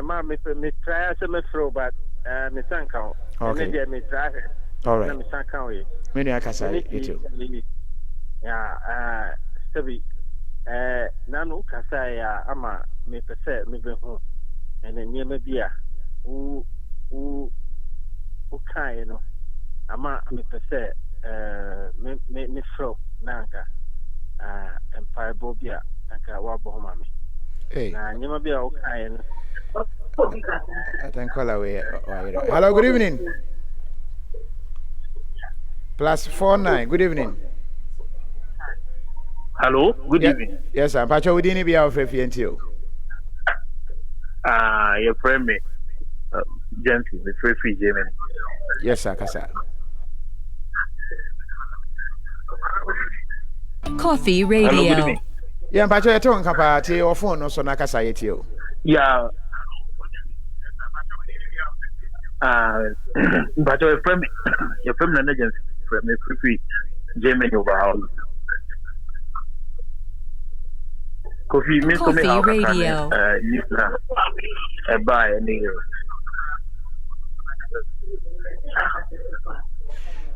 Ma me try to me throw but me sanka. Okay. Me try. All right. Me sanka we. Me ni akasa itu. Yeah, Stevie. Nanu kasa ya ama me pese me be ho. Ene niema bia. Okay, no. Ama me pese me throw nanka empire bobia nanka wa bo mama. Hey. Na niema bia okay no. I think call away. Hello, good evening. +49. Good evening. Hello, good evening. Yes, sir. Pacho, we didn't be out for FNTO. Your friend me, gently, the free Germany. Yes, sir, Kasa. KOFI Radio. Yeah, Pacho, you're talking about your phone, also Nakasa Yetio. Yeah. But your friend, an agency free Germany overall. Kofi me so me how Radio. Buy any.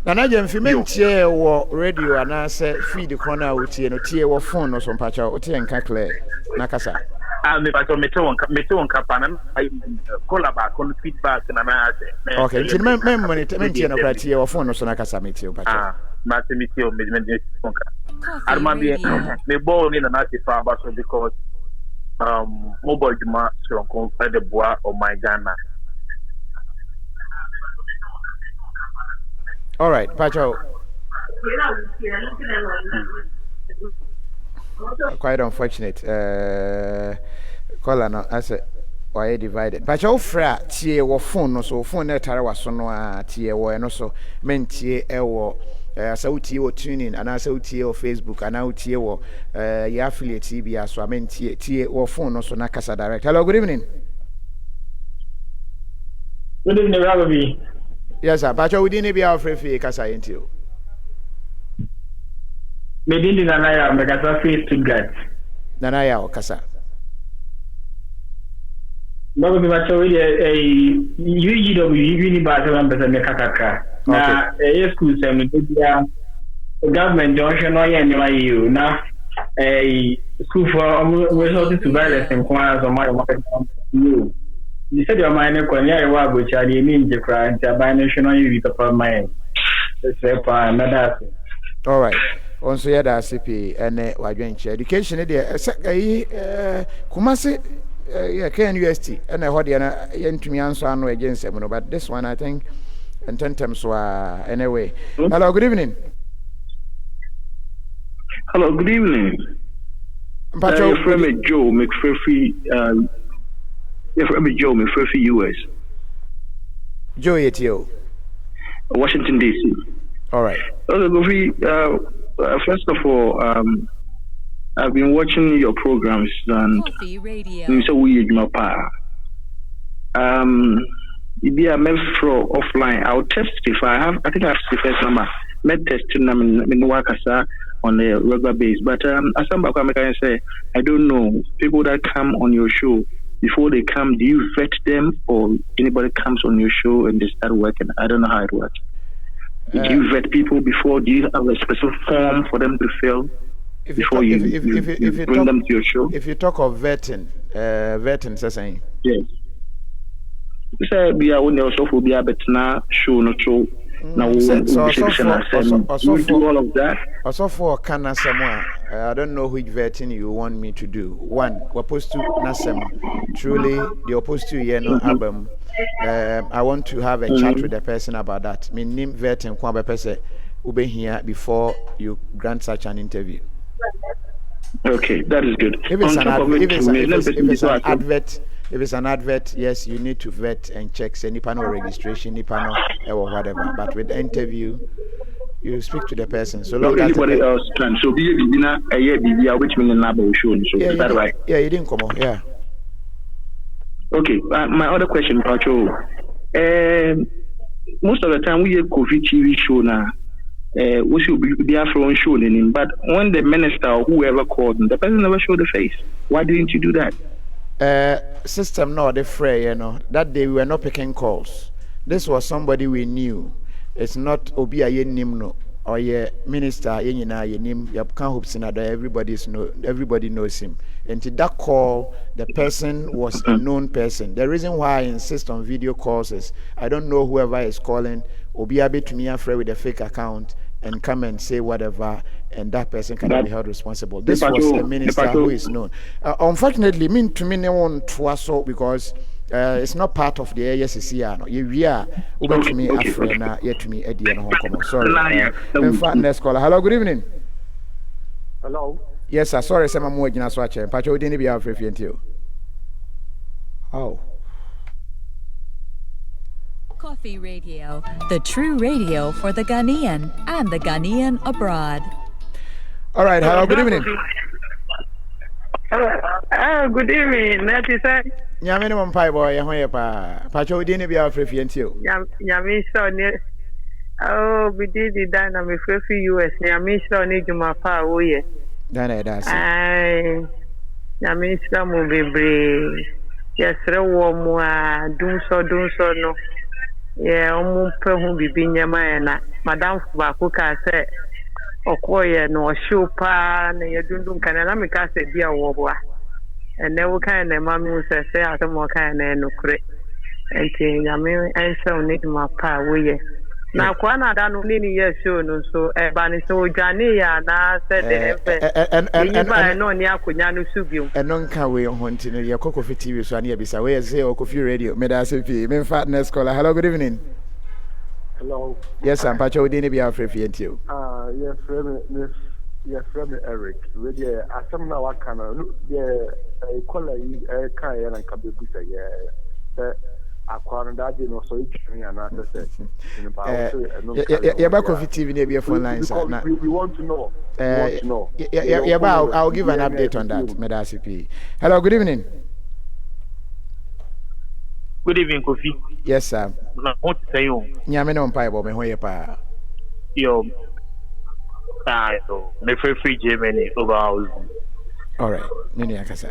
Nana Jemfi tie wo radio anase feed corner utie no tie wo phone no so mpacha utie nka clear nakasa. Me pato me to kapana kola ba kon feedback na na ase. Okay, nti me tie no tie wo phone no so nakasa me tie mpacha. Ma te me tie o me Arma bi me ball ni na na te fa ba so because mobile juma so at the bois of my Ghana. All right, Pacho. Quite unfortunate. Call no as why divided. Pacho fra tie wo phone no so phone na tare waso no a tie wo no so mentie e wo asautie wo tuning and asautie wo Facebook and asautie wo ya affiliate TV aso mentie tie wo phone no so na kasa direct. Hello, good evening. Good evening, Rabi. Yes, sir. Pacho, we didn't be our free kasa into. Me didn't Nanaya, me kasa free Stuttgart. Nanaya o kasa. Bago mi Pacho, we UGW uni ba se wan me kakaka. Na school se me dia government junction no ye ni you na school for resort to violence and kwans on my you. You said your mind when you are go chali mean the crime to by national you to mind. All right. Also yeah da CP and wadwenche education there Kumasi KNUST and I heard na yentumi answer no against them but this one I think in terms anyway. Hello, good evening. Hello, good evening. Pacho, friend Joe McFurphy Joe McFurphy US. Joe Yetio. Washington DC. All right. First of all, I've been watching your programs and so we if you are offline, I'll test if I think I have the first number. Med testing on a regular basis. But as somebody can say, I don't know people that come on your show. Before they come, do you vet them or anybody comes on your show and they start working? I don't know how it works. Do you vet people before? Do you have a special form for them to fill before you bring them to your show? If you talk of vetting, saying yes. You say we are only also for the better show not show. Now we do all of that. Also for Kana Samoa, I don't know which vetting you want me to do. One, we're opposed to Nasem. Truly, the opposed to Yeno album. I want to have a chat with the person about that. Me name vetting kwa person ube here before you grant such an interview. Okay, that is good. If it's an advert, yes, you need to vet and check say Nipano registration, Nipano or whatever. But with the interview, you speak to the person. So long as anybody else can. So be a beginner, a year, which means another show. So is that right? Yeah, you didn't come on. Yeah. Okay. My other question, Pacho. Most of the time we have KOFI TV show now. We should be there for one show, but when the minister or whoever called them, the person never showed the face. Why didn't you do that? System no the fray, that day we were not picking calls. This was somebody we knew. It's not obi aye nimno or ye minister ye nyina ye nim yap kan hope sinada everybody knows him. And to that call the person was a known person. The reason why I insist on video calls is I don't know whoever is calling obi abe to me afraid with a fake account and come and say whatever, and that person cannot be held responsible. This was a minister who is known. Unfortunately, mean to me, no one twaso because it's not part of the ASCC. We are over to me Afrina, yet to me Eddie and Hong Kong. Sorry. Next caller. Hello, good evening. Hello. Yes, sir. Sorry, some more in a swatch. Pacho didn't be afraid of you. Oh. KOFI Radio, the true radio for the Ghanaian and the Ghanaian abroad. All right, hello, good evening. Good evening, that is it. Minimum pie boy, Pacho didn't be afraid of you. Yami Oh, we did the dynamic for US. I miss only Juma pa oye. Dana that's. I miss some baby. Yes, wo dun so no. Yeah, omu pe hu bibi nyama na. Madam ba ku ka say okoye no show pa na yedundun kana na me ka say bia wo boa. And then we kind of mami say atomo kind na no kure. Enti nyame answer only Juma pa oye. Na kwa na da no ni ye show no so ba ni so jani ya na said and ba no ni akonya no subium eno nka we ho ntino ye KOFI TV so ani ebisa we say KOFI radio me da se pi me fatness caller. Hello, good evening. Hello. Yes, I'm Pacho we dey be afrefi entio. Yes, friend Eric. We dey asem na waka na ye caller yi kan ya na ka be busa ye akwano daje no so itwin ya na say yeah, back KOFI TV na be phone line sir. We want to know. Yeah, I'll give an update on that. Medasipi. Hello, good evening. Good evening, KOFI. Yes, sir. Na what say you? Nyame no mpa ebo me ho ye pa. Yo. So me free Germany over house. All right. Nini akasa.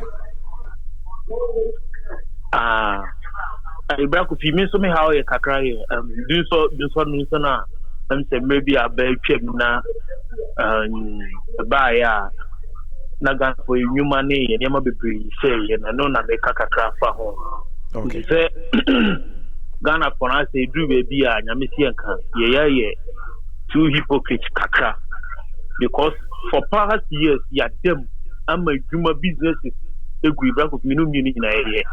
Ibra KOFI me so me how ye kakra ye do so na say maybe a be twem na ba ya na gan for human ye nyama bebre say ye na no na me kakra fa ho. Okay. Say Ghana for us say do baby a nyame si enka ye too hypocrite kakra because for past years ya dem am adwuma businesses egui Ibra KOFI me no mi ni na ye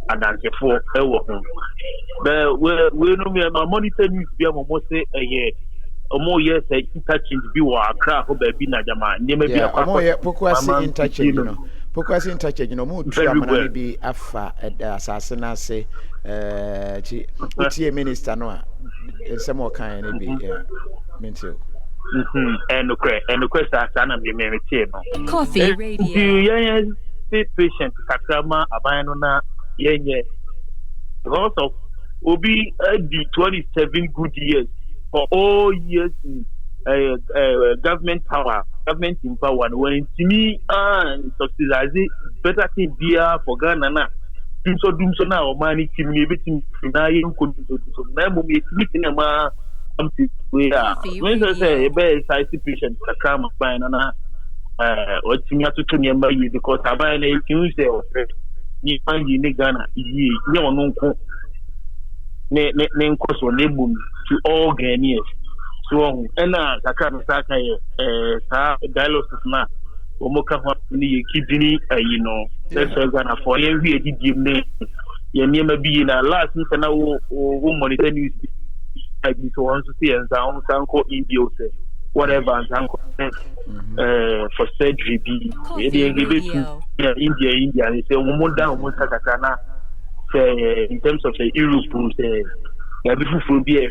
adanse for ewo ho but we no me monitor news bi am mo say omo yes interchange bi wa akra ho ba bi na jama nyema bi akwa omo ye pokuasi interchange no mo tu amana bi afa asase na se chi utie minister no a ensem o kan ne bi mentio and sa na me tie no KOFI radio patient kakrama aban no na yenye because of obi the 27 good years for all years in government power, government in power. When to me subsidize better thing dear for Ghana na. Dum so na o mani kimi betim na yen ko so na mo me meeting ma am ti we are. When say be side patient kakama by na o timi atutu ne ma yi because abai na you say ni fangi ni Ghana yi ni ono nko ne nko so ne bum to all Ghanaians so ena kakra no saka sa dialysis na o mo ka ho ni kidney let's say Ghana for ye wi edi ne ye niema bi na last nse na wo monitor news like this one so see and sanko India say whatever and sanko for surgery be India and say wo mo down mo saka na say in terms of the Europe say yeah before be a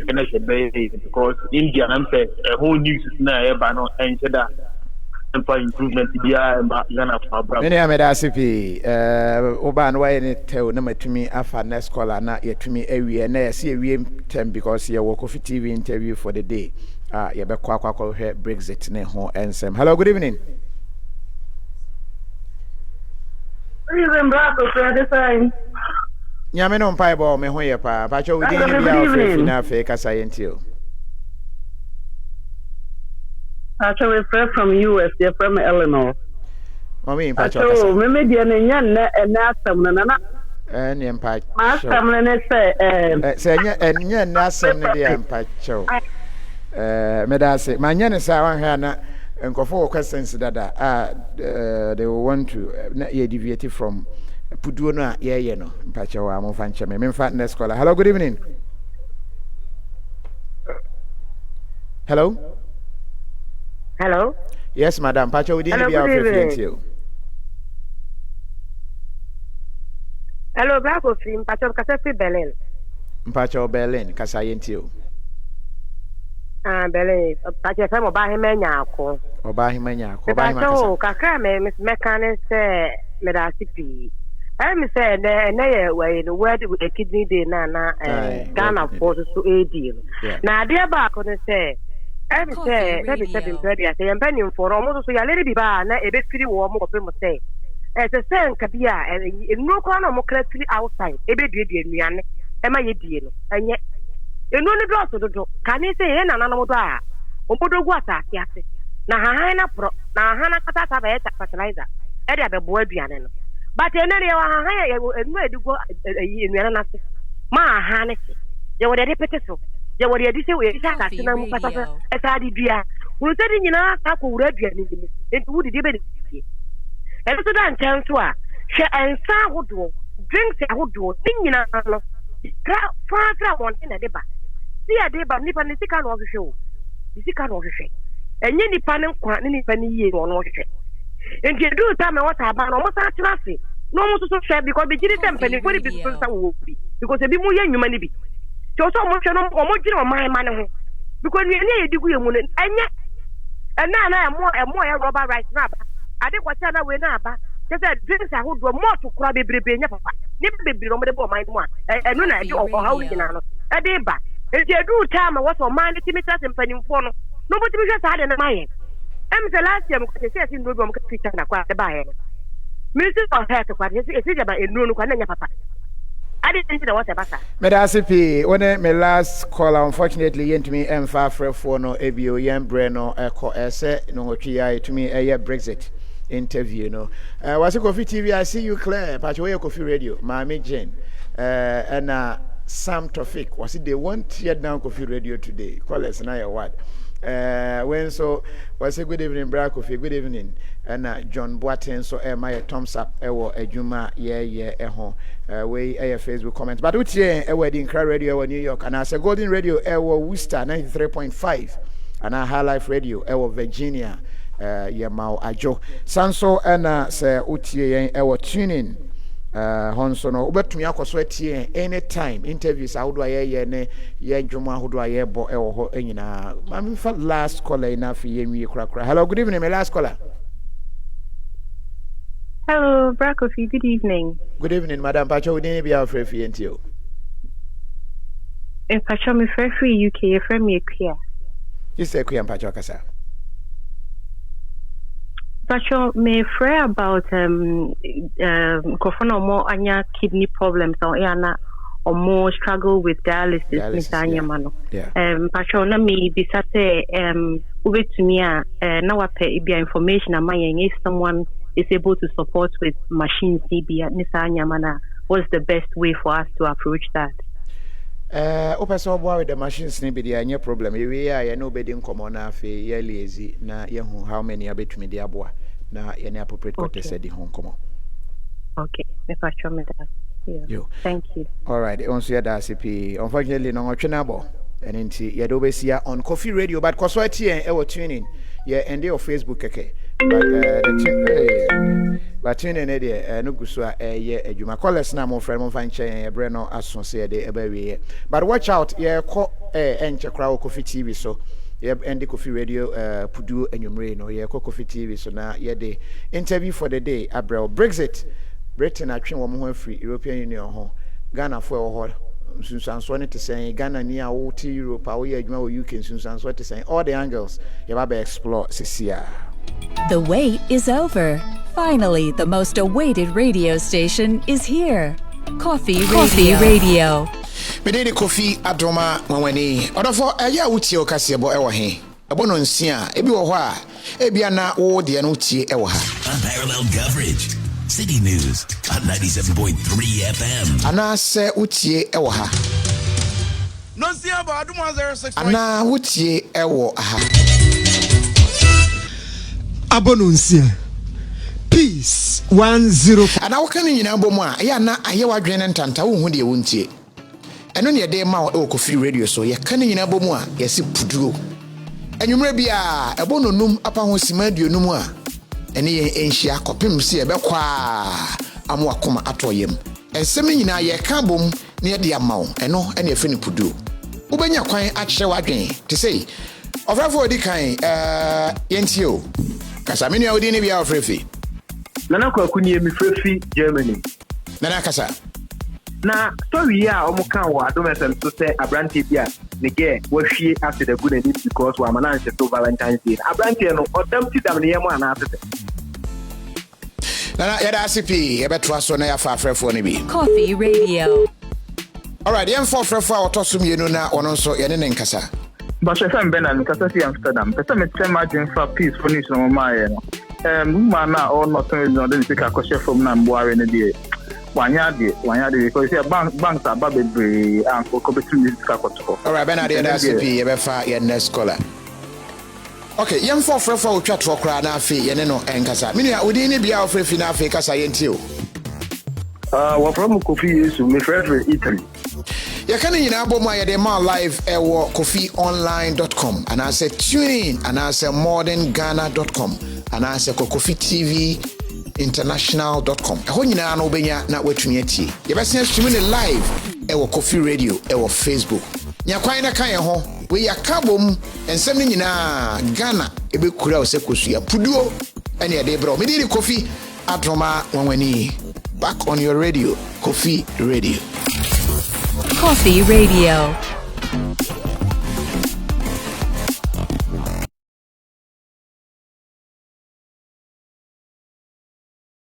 because India and say a whole news na e ba no and say that for improvement be Ghana for brother many amedasipi oba no why ne tell na matumi afa next caller na yetumi awie na see awie term because you work KOFI TV interview for the day you be kwa he Brexit ne ho ensem. Hello, good evening. Even black or the same. Nyame no mpa ebo me ho ye pa pacho we dey bia ofefi na fe kasa yentio. Actually, we're from US, they're from Eleanor. Mami pacho kasa. So, me dia ne nya na asem na na. Ne mpa. Ma asem ne say nya na asem ne dia mpacho. Me da say ma nya ne sa wan ha na nkofo questions dada they will want to ye deviate from Puduo no ye no mpacha wa mo fanche me mfa next caller. Hello, good evening. Hello. Yes, madam. Pacha we didn't be out for Hello, Black KOFI. Pacha kasa Berlin. Mpacha Berlin kasa yentio. Berlin. Pacha fa mo ba hemanya ako. Oba hemanya ako. Oba hemanya. Pacha kakra me kan say me da sipi. I'm saying, way the word with a kidney day, Nana, Ghana forces to AD. Now, dear back on the say, I'm saying, let me tell you, I say, I'm penning for almost a little bit, and a bit pretty warm of him say. As a saying, Kabia, and no corner more clearly outside, a bit dear, am I a deal? And yet, you know the door to the door. Can you say, and another bar? Obodo water, yes. Now, Hana Pro, now Hana Catata fertilizer, Eddie the boy piano. But in any way, you go in the Ma Hannes, you were a repetition. You were a disaster, as I did, who said in our taco red into wood debate. And so then, Chancellor, she and Sam would do, drinks a wood do, singing a far one in a deba. See a deba, nip and the second of the show. The second of the show. And any panel, any penny year on what you and you do time what about almost a traffic. No more to share because the GDP penny for the business will be because a bit more young humanity. So much or more my money because we need a degree of money and yet and now I am more rubber right now. I think whatever we know about just that drinks I would do more to crab a baby in your papa. Never be on the mind one and when I do how we can a day back. If you do time I was for mine and penny for nobody just had in my end. I'm the last year because I in the room to acquire the buyer. Mrs. or her to quite about a no papa. I didn't know what about that. Medasipi, when my last call, unfortunately, into me and far for no ABO, Yan Breno, Echo Esse, no TI to me a year Brexit interview. No, was a KOFI TV. I see you, Claire, Patchway KOFI Radio, Mammy Jane, and Sam Tofik. Was it they want yet down KOFI Radio today? Call us now, what? When so was a good evening, Brakofi, good evening, and John Boaten, so my thumbs up, a Juma, way a Facebook comment. But which year a wedding cry radio New York, and as a Golden Radio, Worcester 93.5, and a High Life Radio, Virginia, Yamau Ajo, Sanso, and say Utie, tuning. Honsono ubetumi akoswetie anytime interviews how do I ne ye dwuma how do I bo ho enyina mami fa last caller na fi yemi krakra. Hello, good evening, my last caller. Hello, Brakofi, good evening. Good evening, Madam Pacho. We didn't be our free ntio. Pacho me free UK from me clear. You say Kuya Pacho kasa. Pacho, may pray about Kofono more anya kidney problems or more struggle with dialysis. Yeah. Pacho, na me bisate ube to me now information if someone is able to support with machines what's the best way for us to approach that? Opeso boy with the machines ni be the problem. We are nobody in common afi ye lazy na ye how many abetumi dia boa na ye na appropriate what said the home come. Okay, if I show me that. Yeah. Thank you. All right, on see that CP. Unfortunately no chenabo. And inti ye do be see on KOFI Radio but kwaswati e wo tuning ye ende your Facebook keke. But tuning in there no gusua ye adwuma callers na mo friend mo fan chen e bre no aso se de e ba wi. But watch out ye ko enche kra KOFI TV so ye ende KOFI Radio pudu enwumre no ye ko KOFI TV so na ye de interview for the day abrel Brexit Britain atwe wo mo free European Union ho Ghana for ho sunsanso ne te say Ghana ni a wo ti Europe a wo ye adwuma wo UK sunsanso te say all the angles ye ba explore sisia. The wait is over. Finally, the most awaited radio station is here. KOFI Radio. Me dey KOFI adoma wanwani. Odofo aya wutie okase bo ewo he. Ebo no nsia, ebi wo ho a, ebia na wo de no tie ewo ha. Unparalleled coverage. City News at 97.3 FM. Ana se utie ewo ha. No nsia ba adoma 06. Ana wutie ewo ha. Abonunsia Peace 10. Ana wokane nyina bomu a ya na aye wadwene ntanta wo hu de wontie eno ne de ma wo KOFI Radio so ye kane nyina bomu a yesi puduro enwumre bia ebononum apa ho simaduonum a ene ye enhia kopem se ebekwa amo akoma atoyem ensem nyina ye ka bom ne de amawo eno ene afini puduro ubenya kwan akye wadwen te sei ofrafo odi kan yentio Kasamini audi ni bia ofrefi. Nana kwa kuni mi frefi Germany. Nana kasa. Na story ya omuka wa adom so say Abrante bia ne ge wo hwie after the good and because we manage to Valentine's Day. Abrante no odam ti dam ne yemo ana after. Nana ya da CP ya beto aso na ya fa afrefo ne bi. Coffee Radio. All right, yem for afrefo a otosum yenu na ono nso ye ne nkasa. But if I'm Benin, because I see Amsterdam, but I'm imagine for peace for this no my woman now or not then take a question from Namboa in the day. One yard because banks are baby and for competition. All right, Bernard, SCP, Ebefa, your next scholar. Okay, young for Frefa chat for crowd na fe ye no enkasa. Mini udini bia of Frefa fe kasa yentio. What from KOFI is me friend Italy. You can nyina abom aye dem live ewo kofiionline.com and I say tune in and I say modernghana.com and I say KOFI TV international.com. Ho nyina na obenya na watumi atie. You be see streaming live ewo KOFI radio ewo Facebook. Nya kwan na kan ye ho we yakabom ensem ni nyina Ghana ebe kura osekosu puduo ene e de bro. Me di KOFI adroma wanwani. Back on your radio, KOFI Radio. Coffee Radio.